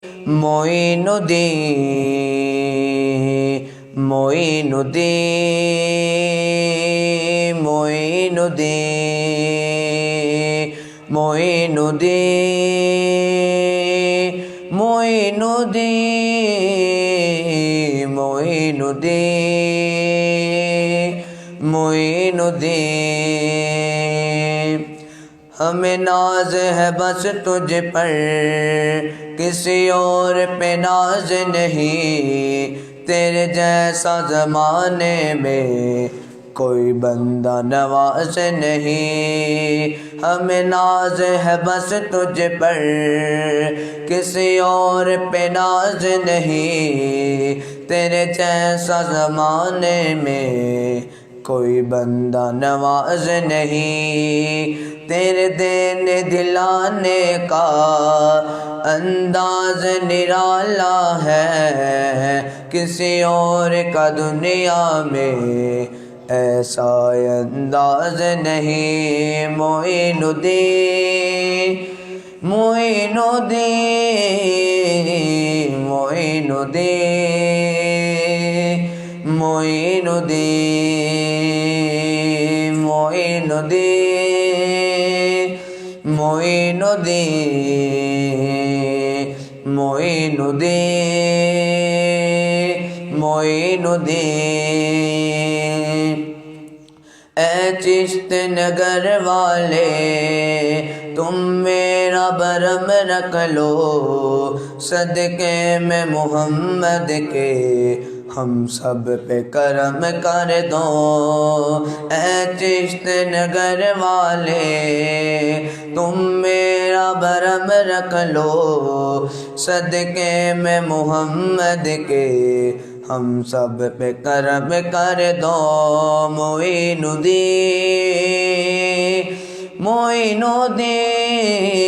معین الدین معین الدین معین الدین معین الدین معین الدین معین الدین معین الدین ہمیں ناز ہے بس تجھ پر کسی اور پہ ناز نہیں تیرے جیسا زمانے میں کوئی بندہ نواز نہیں ہمیں ناز ہے بس تجھ پر کسی اور پہ ناز نہیں تیرے جیسا زمانے میں کوئی بندہ نواز نہیں تیرے دینے دلانے کا انداز نرالا ہے کسی اور کا دنیا میں ایسا انداز نہیں معین الدین معین الدین معین الدین معین الدین معین الدین معین الدین معین الدین معین الدین اے چشت نگر والے تم میرا برم رکھ لو صدقے میں محمد کے ہم سب پہ کرم کر دو اے چشت نگر والے تم میرا برم رکھ لو صدقے میں محمد کے ہم سب پہ کرم کر دو معین الدین معین الدین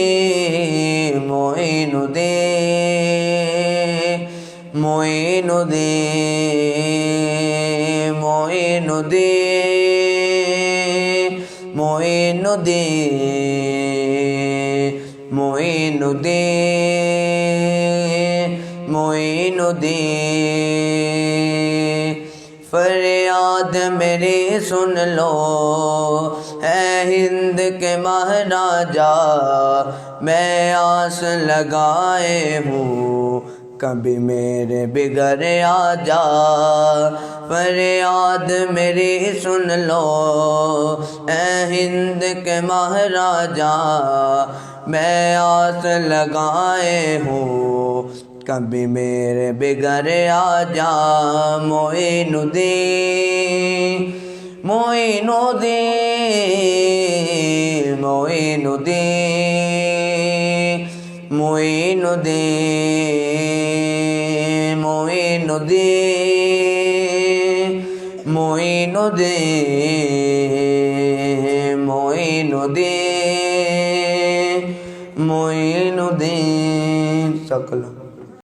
معین الدین معین الدین معین الدین معین الدین معین الدین معین الدین فریاد میری سن لو اے ہند کے مہاراجا میں آس لگائے ہوں کبھی میرے بگڑ آ جا فریاد میری سن لو اے ہند کے مہاراجا میں آس لگائے ہوں کبھی میرے بگڑ آ جا معین الدین معین الدین معین الدین معین الدین معین الدین معین الدین معین الدین معین الدین